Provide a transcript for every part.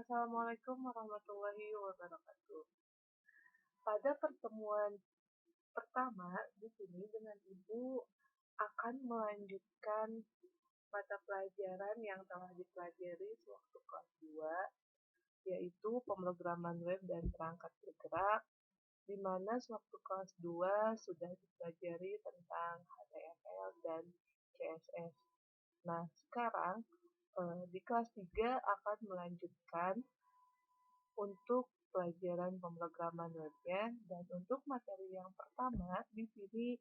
Assalamualaikum warahmatullahi wabarakatuh. Pada pertemuan pertama di sini dengan Ibu akan melanjutkan mata pelajaran yang telah dipelajari sewaktu kelas 2, yaitu pemrograman web dan perangkat bergerak, di mana sewaktu kelas 2 sudah dipelajari tentang HTML dan CSS. Nah, sekarang di kelas 3 akan melanjutkan untuk pelajaran pemrograman webnya, dan untuk materi yang pertama di sini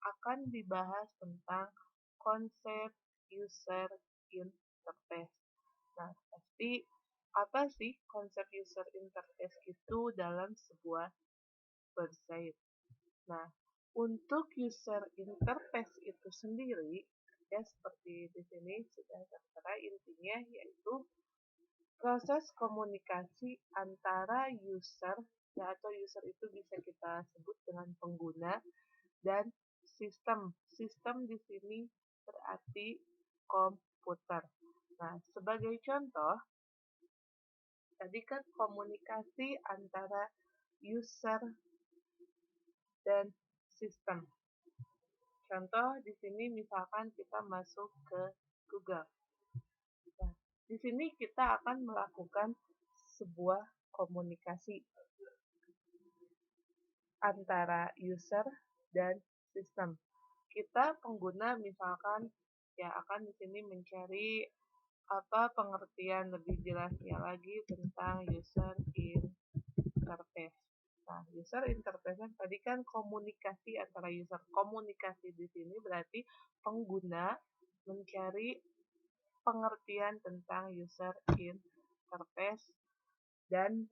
akan dibahas tentang konsep user interface. Nah, pasti apa sih konsep user interface itu dalam sebuah website? Nah, untuk user interface itu sendiri, ya seperti di sini sudah tertera intinya, yaitu proses komunikasi antara user, ya, atau user itu bisa kita sebut dengan pengguna, dan sistem. Sistem di sini berarti komputer. Nah, sebagai contoh, tadi kan komunikasi antara user dan sistem. Contoh di sini misalkan kita masuk ke Google. Nah, di sini kita akan melakukan sebuah komunikasi antara user dan sistem. Kita pengguna misalkan ya akan di sini mencari apa pengertian lebih jelasnya lagi tentang user interface. Nah, user interface tadi kan komunikasi antara user. Komunikasi di sini berarti pengguna mencari pengertian tentang user interface, dan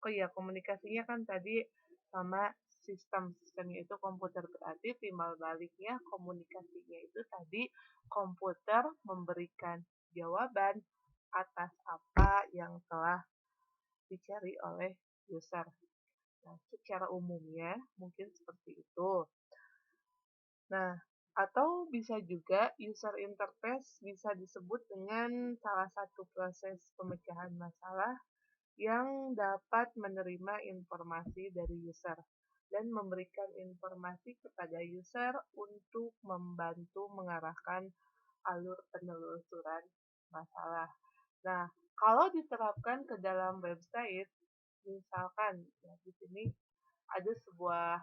komunikasinya kan tadi sama sistemnya itu komputer, berarti timbal baliknya komunikasinya itu tadi komputer memberikan jawaban atas apa yang telah dicari oleh user. Nah, secara umumnya mungkin seperti itu. Nah, atau bisa juga user interface bisa disebut dengan salah satu proses pemecahan masalah yang dapat menerima informasi dari user dan memberikan informasi kepada user untuk membantu mengarahkan alur penelusuran masalah. Nah, kalau diterapkan ke dalam website, misalkan ya, di sini ada sebuah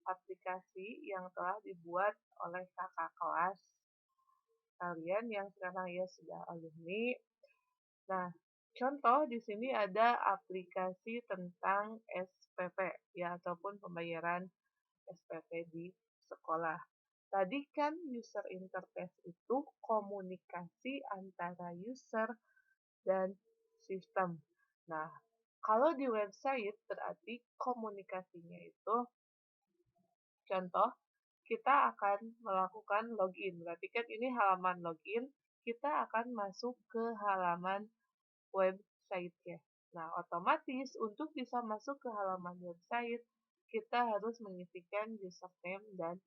aplikasi yang telah dibuat oleh kakak kelas kalian yang sekarang ya sudah alumni. Nah, contoh di sini ada aplikasi tentang SPP ya, ataupun pembayaran SPP di sekolah. Tadi kan user interface itu komunikasi antara user dan sistem. Nah, kalau di website berarti komunikasinya itu, contoh, kita akan melakukan login. Berarti kan ini halaman login, kita akan masuk ke halaman website-nya. Nah, otomatis untuk bisa masuk ke halaman website, kita harus mengisikan username dan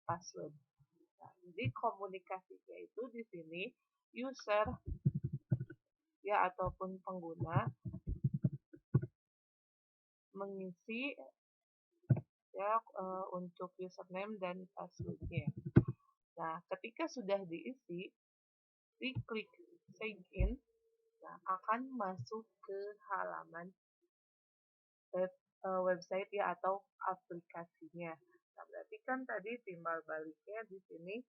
password. Nah, jadi komunikasinya itu di sini user ya ataupun pengguna mengisi ya untuk username dan passwordnya. Nah, ketika sudah diisi, diklik sign in, nah, akan masuk ke halaman website ya atau aplikasinya. Nah, berarti kan tadi timbal baliknya di sini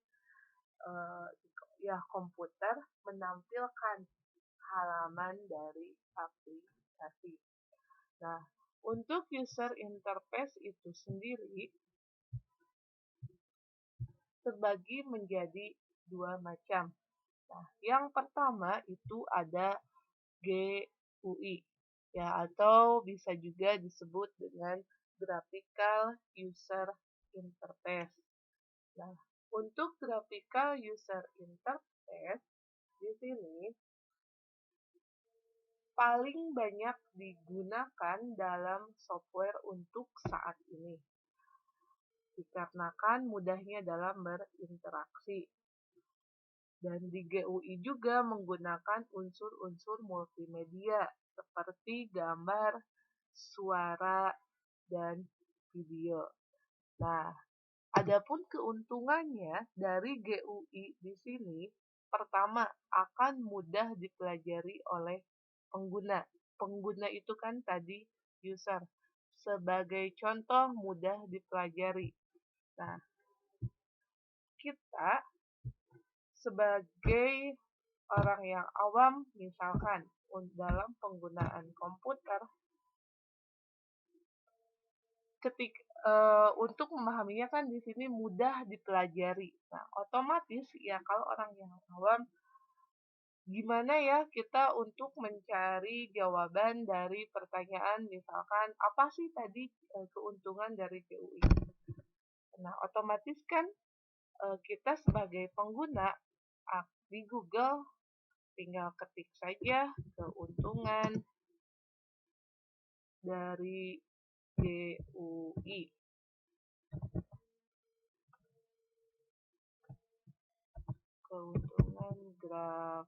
ya komputer menampilkan halaman dari aplikasi. Nah, untuk user interface itu sendiri terbagi menjadi dua macam. Nah, yang pertama itu ada GUI ya, atau bisa juga disebut dengan graphical user interface. Nah, untuk graphical user interface di sini paling banyak digunakan dalam software untuk saat ini, dikarenakan mudahnya dalam berinteraksi. Dan di GUI juga menggunakan unsur-unsur multimedia seperti gambar, suara, dan video. Nah, adapun keuntungannya dari GUI di sini, pertama akan mudah dipelajari oleh pengguna. Pengguna itu kan tadi user. Sebagai contoh mudah dipelajari. Nah, kita sebagai orang yang awam misalkan dalam penggunaan komputer untuk memahaminya kan di sini mudah dipelajari. Nah, otomatis ya kalau orang yang awam gimana ya kita untuk mencari jawaban dari pertanyaan misalkan apa sih tadi keuntungan dari GUI. Nah, otomatis kan kita sebagai pengguna di Google tinggal ketik saja keuntungan dari GUI. Keuntungan graphical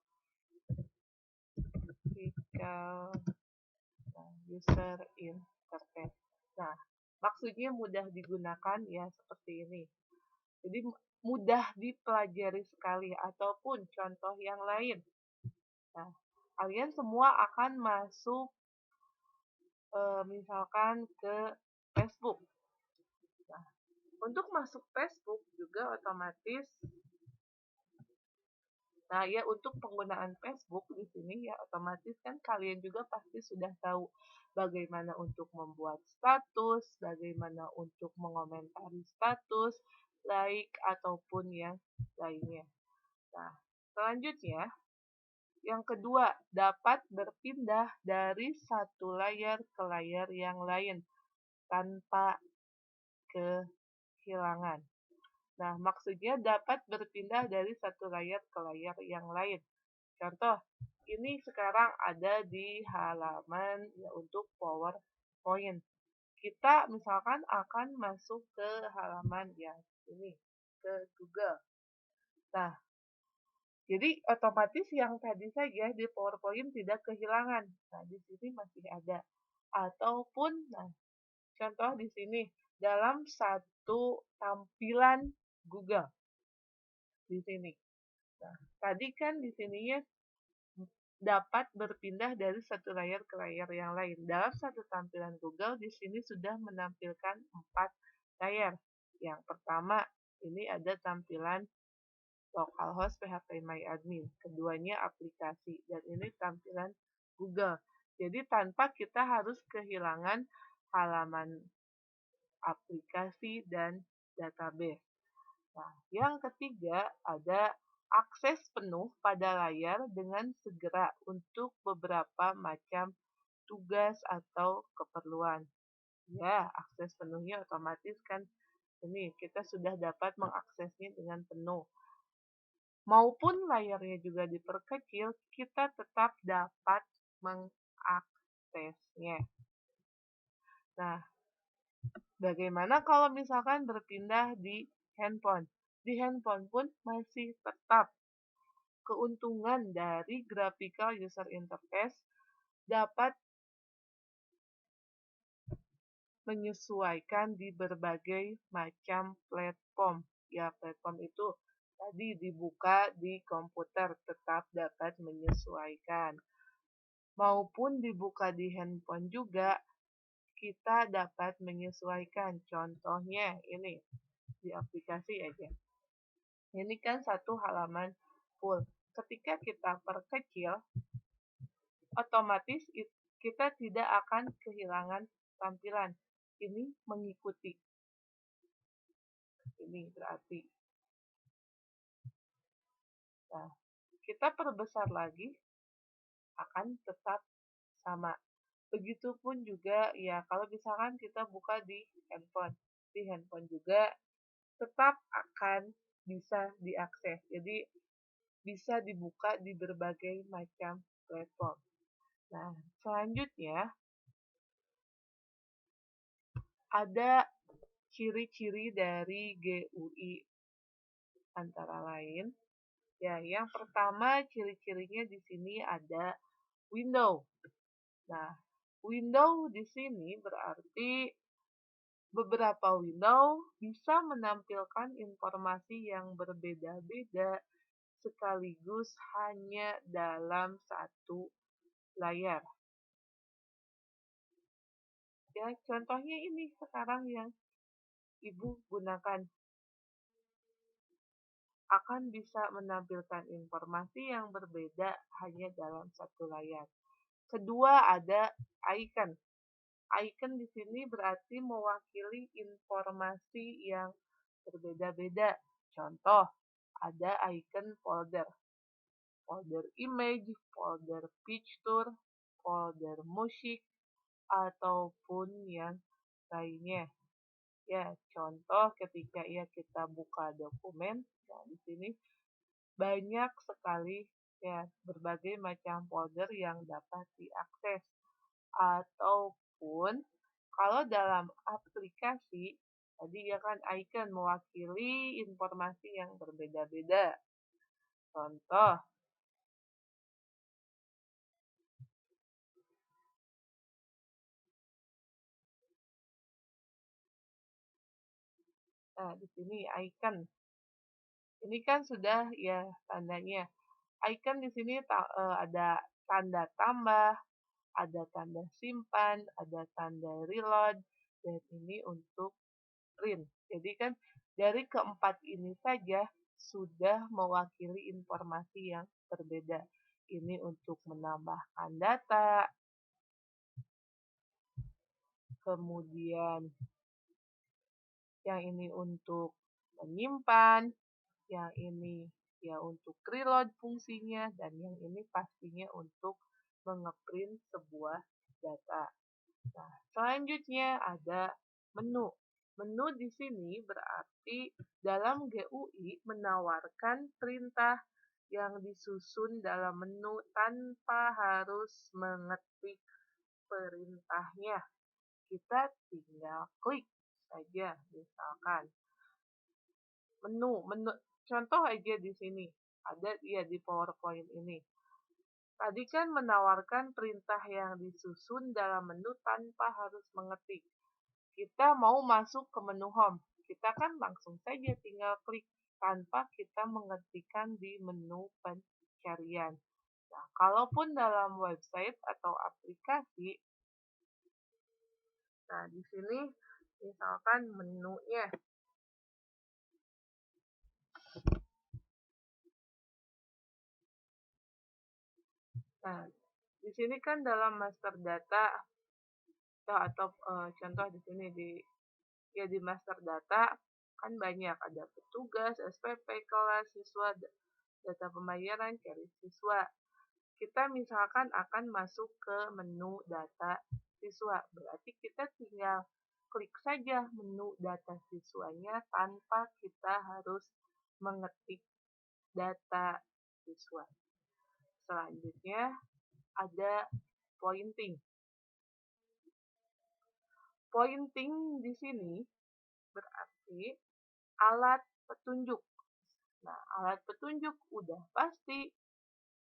user interface. Nah, maksudnya mudah digunakan ya seperti ini. Jadi mudah dipelajari sekali ataupun contoh yang lain. Nah, kalian semua akan masuk misalkan ke Facebook. Nah, untuk masuk Facebook juga otomatis Nah, ya untuk penggunaan Facebook di sini ya otomatis kan kalian juga pasti sudah tahu bagaimana untuk membuat status, bagaimana untuk mengomentari status, like ataupun yang lainnya. Nah, selanjutnya yang kedua, dapat berpindah dari satu layar ke layar yang lain tanpa kehilangan. Nah, maksudnya dapat berpindah dari satu layar ke layar yang lain. Contoh, ini sekarang ada di halaman ya, untuk PowerPoint. Kita misalkan akan masuk ke halaman yang ini, ke Google. Nah, jadi otomatis yang tadi saja di PowerPoint tidak kehilangan. Nah, di sini masih ada. Ataupun, nah, contoh di sini, dalam satu tampilan Google. Di sini. Nah, tadi kan di sininya dapat berpindah dari satu layar ke layar yang lain. Dalam satu tampilan Google, di sini sudah menampilkan 4 layar. Yang pertama, ini ada tampilan localhost phpMyAdmin. Keduanya aplikasi. Dan ini tampilan Google. Jadi tanpa kita harus kehilangan halaman aplikasi dan database. Nah, yang ketiga ada akses penuh pada layar dengan segera untuk beberapa macam tugas atau keperluan. Ya, akses penuhnya otomatis kan ini kita sudah dapat mengaksesnya dengan penuh. Maupun layarnya juga diperkecil, kita tetap dapat mengaksesnya. Nah, bagaimana kalau misalkan berpindah di handphone? Di handphone pun masih tetap keuntungan dari graphical user interface dapat menyesuaikan di berbagai macam platform. Ya, platform itu tadi dibuka di komputer tetap dapat menyesuaikan. Maupun dibuka di handphone juga kita dapat menyesuaikan. Contohnya ini di aplikasi aja. Ini kan satu halaman full. Ketika kita perkecil, otomatis kita tidak akan kehilangan tampilan. Ini mengikuti. Ini berarti. Nah, kita perbesar lagi akan tetap sama. Begitupun juga ya kalau misalkan kita buka di handphone. Di handphone juga tetap akan bisa diakses. Jadi bisa dibuka di berbagai macam platform. Nah, selanjutnya ada ciri-ciri dari GUI antara lain Ya, yang pertama ciri-cirinya di sini ada window. Nah, window di sini berarti beberapa window bisa menampilkan informasi yang berbeda-beda sekaligus hanya dalam satu layar. Ya, contohnya ini sekarang yang Ibu gunakan akan bisa menampilkan informasi yang berbeda hanya dalam satu layar. Kedua ada icon. Icon di sini berarti mewakili informasi yang berbeda-beda. Contoh, ada icon folder. Folder image, folder picture, folder musik, ataupun yang lainnya. Ya, contoh ketika kita buka dokumen, nah di sini banyak sekali ya berbagai macam folder yang dapat diakses. Ataupun kalau dalam aplikasi, tadi ya kan icon mewakili informasi yang berbeda-beda. Contoh, nah di sini icon. Ini kan sudah ya tandanya. Icon di sini ada tanda tambah, ada tanda simpan, ada tanda reload, dan ini untuk print. Jadi kan dari keempat ini saja sudah mewakili informasi yang berbeda. Ini untuk menambahkan data, kemudian yang ini untuk menyimpan, yang ini ya untuk reload fungsinya, dan yang ini pastinya untuk mengeprint sebuah data. Nah, selanjutnya ada menu. Menu di sini berarti dalam GUI menawarkan perintah yang disusun dalam menu tanpa harus mengetik perintahnya. Kita tinggal klik saja, misalkan menu. Contoh aja di sini, ada ya di PowerPoint ini. Tadi kan menawarkan perintah yang disusun dalam menu tanpa harus mengetik. Kita mau masuk ke menu home. Kita kan langsung saja tinggal klik tanpa kita mengetikkan di menu pencarian. Nah, kalaupun dalam website atau aplikasi, nah di sini misalkan menunya. Nah, di sini kan dalam master data atau contoh di sini di master data kan banyak, ada petugas, SPP, kelas, siswa, data pembayaran, cari siswa. Kita misalkan akan masuk ke menu data siswa, berarti kita tinggal klik saja menu data siswanya tanpa kita harus mengetik data siswa. Selanjutnya ada pointing. Pointing di sini berarti alat petunjuk. Nah, alat petunjuk udah pasti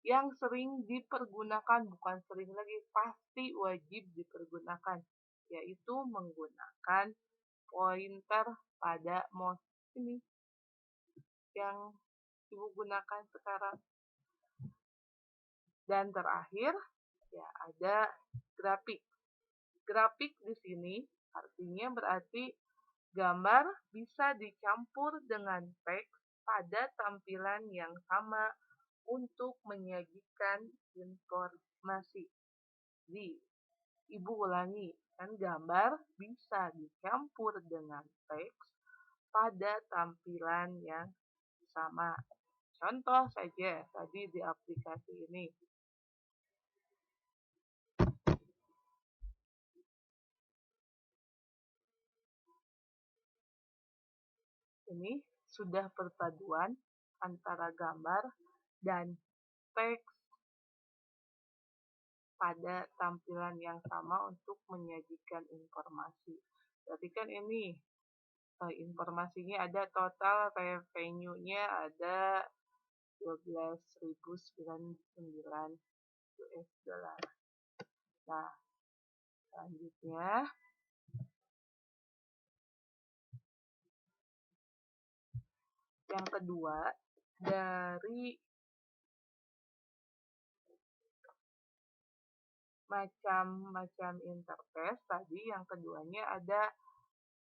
yang sering dipergunakan, bukan sering lagi, pasti wajib dipergunakan, yaitu menggunakan pointer pada mouse ini yang Ibu gunakan sekarang. Dan terakhir, ya ada grafik. Grafik di sini artinya berarti gambar bisa dicampur dengan teks pada tampilan yang sama untuk menyajikan informasi. Ibu ulangi, kan gambar bisa dicampur dengan teks pada tampilan yang sama. Contoh saja tadi di aplikasi ini. Ini sudah perpaduan antara gambar dan teks pada tampilan yang sama untuk menyajikan informasi. Berarti kan ini informasinya ada total revenue-nya ada 12.099 US dollar. Nah, selanjutnya yang kedua, dari macam-macam interface tadi, yang keduanya ada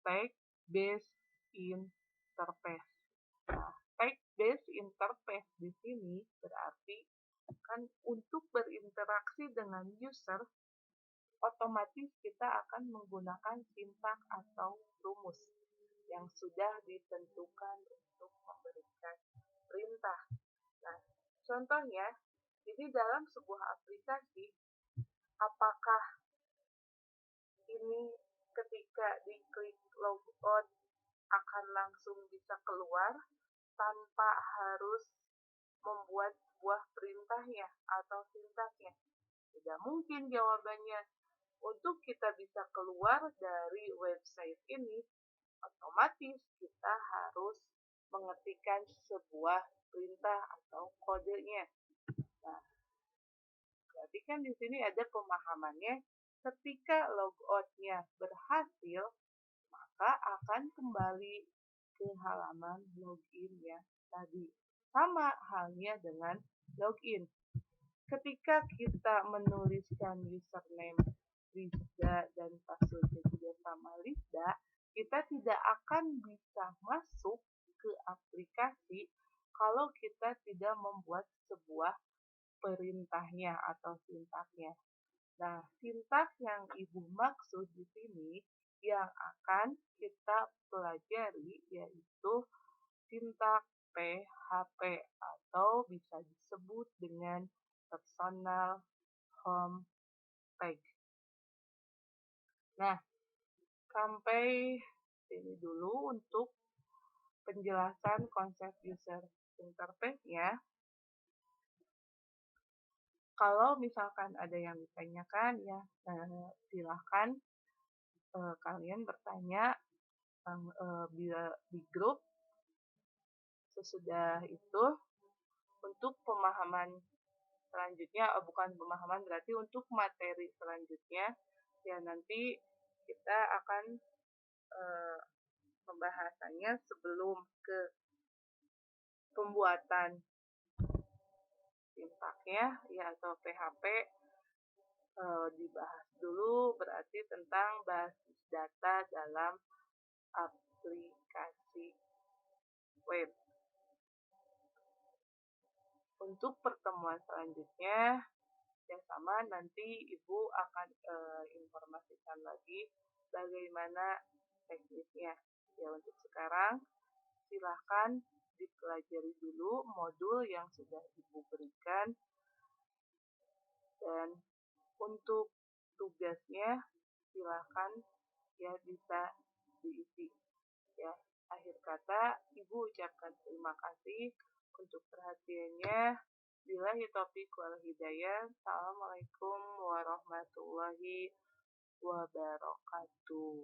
text-based interface. Nah, text-based interface di sini berarti kan untuk berinteraksi dengan user, otomatis kita akan menggunakan sintak atau rumus yang sudah ditentukan untuk memberikan perintah. Nah, contohnya, jadi dalam sebuah aplikasi, apakah ini ketika diklik logout akan langsung bisa keluar tanpa harus membuat sebuah perintahnya atau sintaknya? Tidak mungkin jawabannya. Untuk kita bisa keluar dari website ini, otomatis kita harus mengetikkan sebuah perintah atau kodenya. Nah, berarti kan di sini ada pemahamannya, ketika logout-nya berhasil, maka akan kembali ke halaman login ya tadi. Sama halnya dengan login. Ketika kita menuliskan username Lisda dan passwordnya juga sama Lisda, kita tidak akan bisa masuk ke aplikasi kalau kita tidak membuat sebuah perintahnya atau sintaknya. Nah, sintak yang Ibu maksud di sini yang akan kita pelajari yaitu sintak PHP atau bisa disebut dengan personal home page. Nah, sampai sini dulu untuk penjelasan konsep user interface-nya. Kalau misalkan ada yang ditanyakan ya, silahkan kalian bertanya di grup. Sesudah itu, untuk pemahaman selanjutnya, bukan pemahaman berarti untuk materi selanjutnya, ya nanti kita akan pembahasannya sebelum ke pembuatan sintaknya ya atau PHP dibahas dulu, berarti tentang basis data dalam aplikasi web. Untuk pertemuan selanjutnya ya sama, nanti Ibu akan informasikan lagi bagaimana teknisnya. Ya, untuk sekarang silahkan dipelajari dulu modul yang sudah Ibu berikan, dan untuk tugasnya silahkan ya bisa diisi. Ya, akhir kata Ibu ucapkan terima kasih untuk perhatiannya. Billahi taufiq wal hidayah. Assalamualaikum warahmatullahi wabarakatuh.